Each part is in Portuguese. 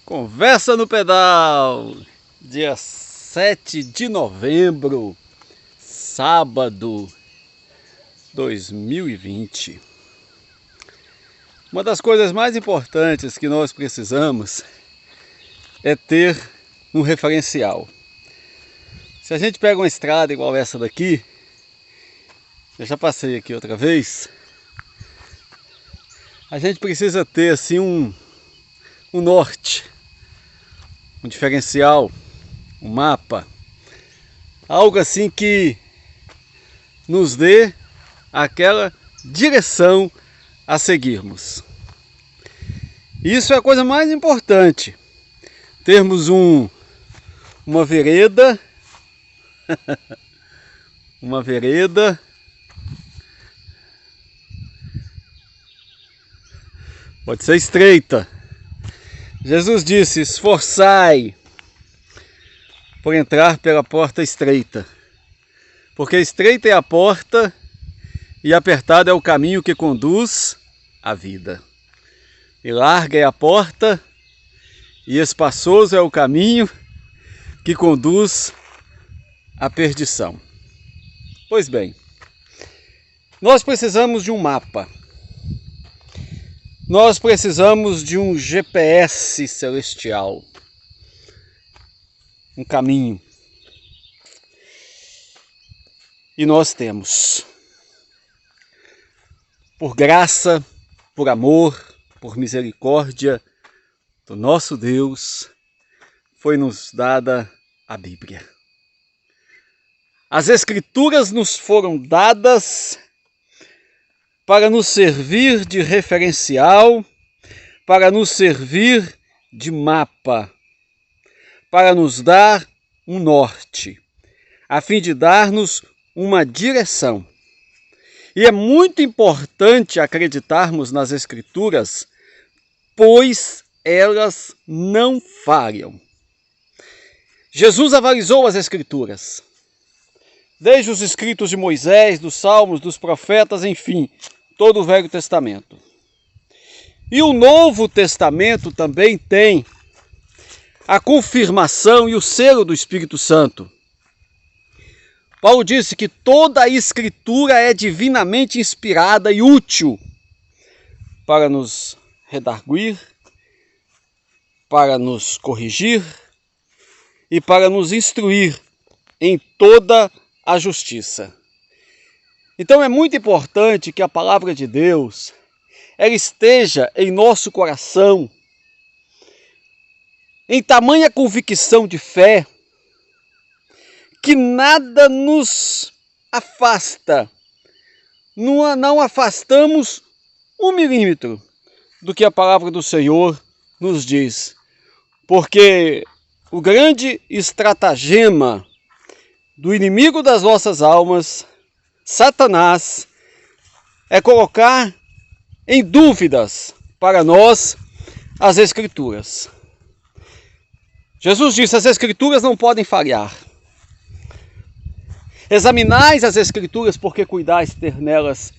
Conversa no Pedal, dia 7 de novembro, sábado 2020. Uma das coisas mais importantes que nós precisamos é ter um referencial. Se a gente pega uma estrada igual essa daqui, eu já passei aqui outra vez, a gente precisa ter assim um norte, um diferencial, um mapa, algo assim que nos dê aquela direção a seguirmos. Isso é a coisa mais importante, termos uma vereda, pode ser estreita. Jesus disse: esforçai por entrar pela porta estreita, porque estreita é a porta e apertado é o caminho que conduz à vida. E larga é a porta e espaçoso é o caminho que conduz à perdição. Pois bem, nós precisamos de um mapa. Nós precisamos de um GPS celestial, um caminho. E nós temos. Por graça, por amor, por misericórdia do nosso Deus, foi-nos dada a Bíblia. As Escrituras nos foram dadas para nos servir de referencial, para nos servir de mapa, para nos dar um norte, a fim de dar-nos uma direção. E é muito importante acreditarmos nas Escrituras, pois elas não falham. Jesus avalizou as Escrituras, desde os escritos de Moisés, dos Salmos, dos profetas, enfim, todo o Velho Testamento. E o Novo Testamento também tem a confirmação e o selo do Espírito Santo. Paulo disse que toda a Escritura é divinamente inspirada e útil para nos redarguir, para nos corrigir e para nos instruir em toda a justiça. Então é muito importante que a palavra de Deus ela esteja em nosso coração, em tamanha convicção de fé, que nada nos afasta, não afastamos 1 milímetro do que a palavra do Senhor nos diz, porque o grande estratagema do inimigo das nossas almas, Satanás, é colocar em dúvidas para nós as Escrituras. Jesus disse: as Escrituras não podem falhar. Examinais as Escrituras, porque cuidais ter nelas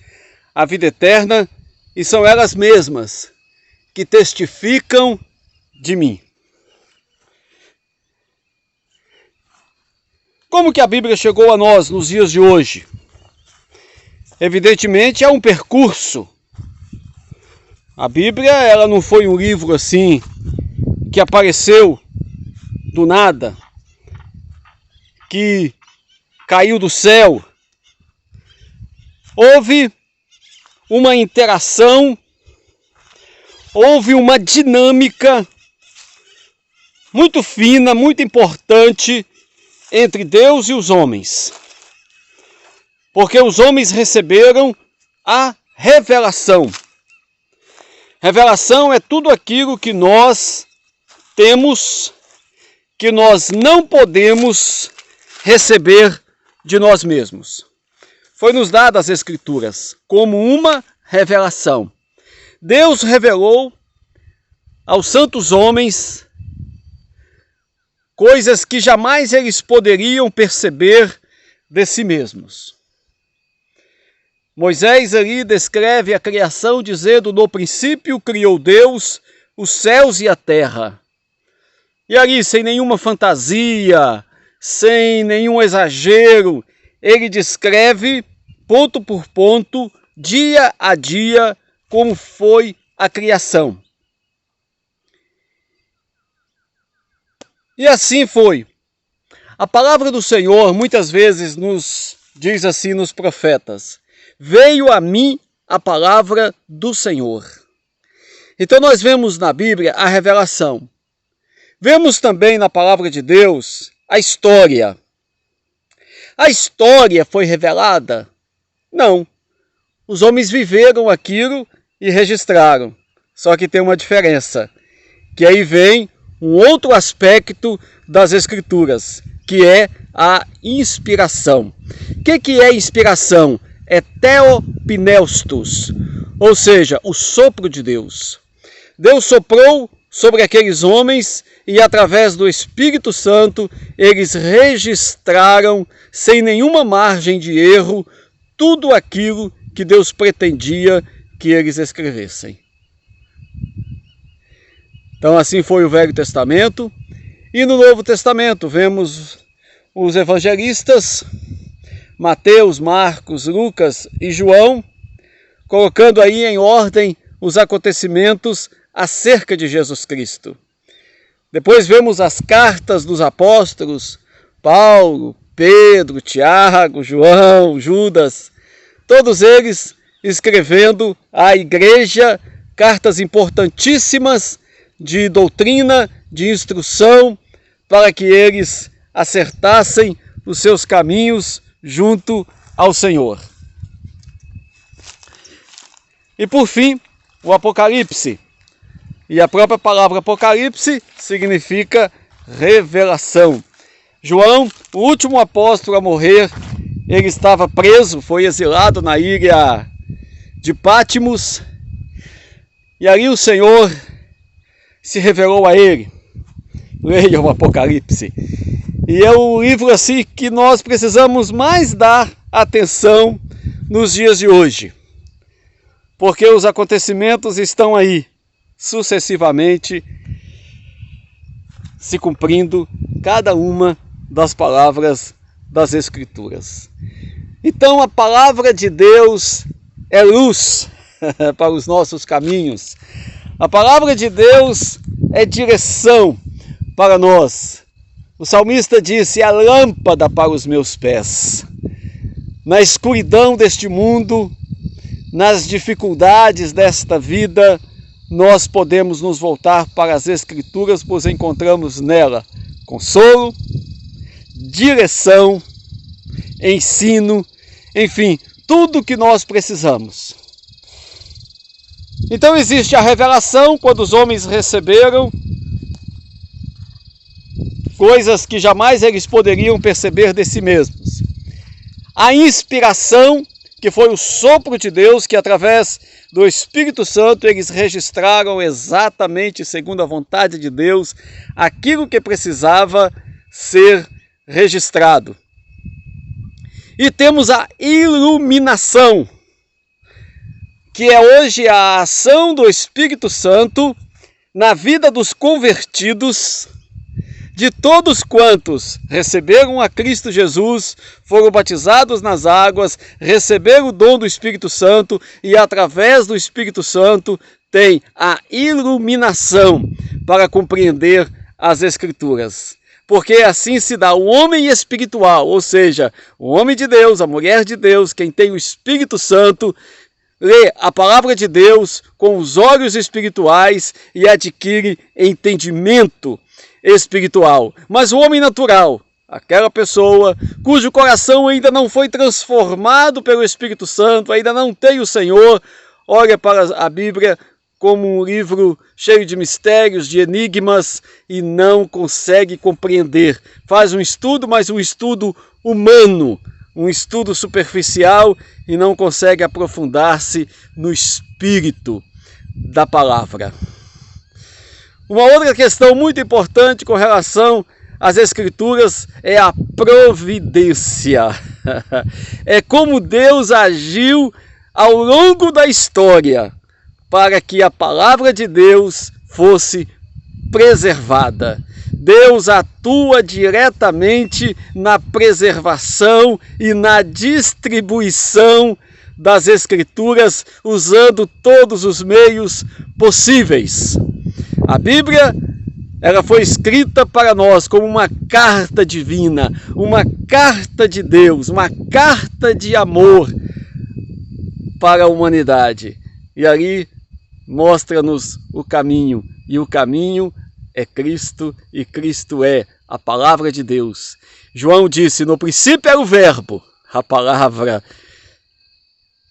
a vida eterna, e são elas mesmas que testificam de mim. Como que a Bíblia chegou a nós nos dias de hoje? Evidentemente é um percurso. A Bíblia ela não foi um livro assim que apareceu do nada, que caiu do céu. Houve uma interação, houve uma dinâmica muito fina, muito importante entre Deus e os homens. Porque os homens receberam a revelação. Revelação é tudo aquilo que nós temos, que nós não podemos receber de nós mesmos. Foi-nos dada as Escrituras como uma revelação. Deus revelou aos santos homens coisas que jamais eles poderiam perceber de si mesmos. Moisés ali descreve a criação dizendo: no princípio criou Deus os céus e a terra. E ali, sem nenhuma fantasia, sem nenhum exagero, ele descreve ponto por ponto, dia a dia, como foi a criação. E assim foi. A palavra do Senhor muitas vezes nos diz assim nos profetas: veio a mim a palavra do Senhor. Então nós vemos na Bíblia a revelação. Vemos também na palavra de Deus a história. A história foi revelada? Não. Os homens viveram aquilo e registraram. Só que tem uma diferença, que aí vem um outro aspecto das Escrituras, que é a inspiração. O que é inspiração? É theopneustos, ou seja, o sopro de Deus. Deus soprou sobre aqueles homens e através do Espírito Santo eles registraram, sem nenhuma margem de erro, tudo aquilo que Deus pretendia que eles escrevessem. Então assim foi o Velho Testamento. E no Novo Testamento vemos os evangelistas, Mateus, Marcos, Lucas e João, colocando aí em ordem os acontecimentos acerca de Jesus Cristo. Depois vemos as cartas dos apóstolos, Paulo, Pedro, Tiago, João, Judas, todos eles escrevendo à igreja cartas importantíssimas de doutrina, de instrução, para que eles acertassem os seus caminhos junto ao Senhor. E por fim, o Apocalipse. E a própria palavra Apocalipse significa revelação. João, o último apóstolo a morrer, ele estava preso, foi exilado na ilha de Patmos, e ali o Senhor se revelou a ele. Leia o Apocalipse. E é um livro assim que nós precisamos mais dar atenção nos dias de hoje, porque os acontecimentos estão aí, sucessivamente, se cumprindo cada uma das palavras das Escrituras. Então a palavra de Deus é luz para os nossos caminhos. A palavra de Deus é direção para nós. O salmista disse: é a lâmpada para os meus pés. Na escuridão deste mundo, nas dificuldades desta vida, nós podemos nos voltar para as Escrituras, pois encontramos nela consolo, direção, ensino, enfim, tudo o que nós precisamos. Então existe a revelação, quando os homens receberam coisas que jamais eles poderiam perceber de si mesmos. A inspiração, que foi o sopro de Deus, que através do Espírito Santo eles registraram exatamente segundo a vontade de Deus aquilo que precisava ser registrado. E temos a iluminação, que é hoje a ação do Espírito Santo na vida dos convertidos, de todos quantos receberam a Cristo Jesus, foram batizados nas águas, receberam o dom do Espírito Santo e através do Espírito Santo tem a iluminação para compreender as Escrituras. Porque assim se dá o homem espiritual, ou seja, o homem de Deus, a mulher de Deus, quem tem o Espírito Santo, lê a palavra de Deus com os olhos espirituais e adquire entendimento espiritual. Mas o homem natural, aquela pessoa cujo coração ainda não foi transformado pelo Espírito Santo, ainda não tem o Senhor, olha para a Bíblia como um livro cheio de mistérios, de enigmas, e não consegue compreender. Faz um estudo, mas um estudo humano, um estudo superficial, e não consegue aprofundar-se no espírito da palavra. Uma outra questão muito importante com relação às Escrituras é a providência. É como Deus agiu ao longo da história para que a palavra de Deus fosse preservada. Deus atua diretamente na preservação e na distribuição das Escrituras, usando todos os meios possíveis. A Bíblia, ela foi escrita para nós como uma carta divina, uma carta de Deus, uma carta de amor para a humanidade. E ali mostra-nos o caminho, e o caminho é Cristo, e Cristo é a palavra de Deus. João disse: no princípio era o verbo, a palavra,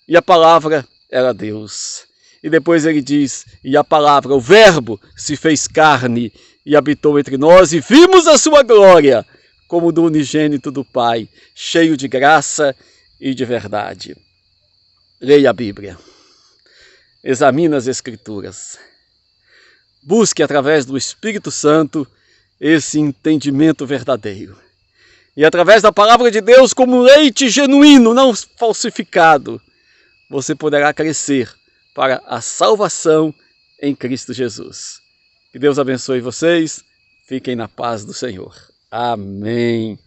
e a palavra era Deus. E depois ele diz: e a palavra, o verbo, se fez carne e habitou entre nós, e vimos a sua glória, como do unigênito do Pai, cheio de graça e de verdade. Leia a Bíblia, examine as Escrituras, busque através do Espírito Santo esse entendimento verdadeiro. E através da palavra de Deus, como leite genuíno, não falsificado, você poderá crescer para a salvação em Cristo Jesus. Que Deus abençoe vocês. Fiquem na paz do Senhor. Amém.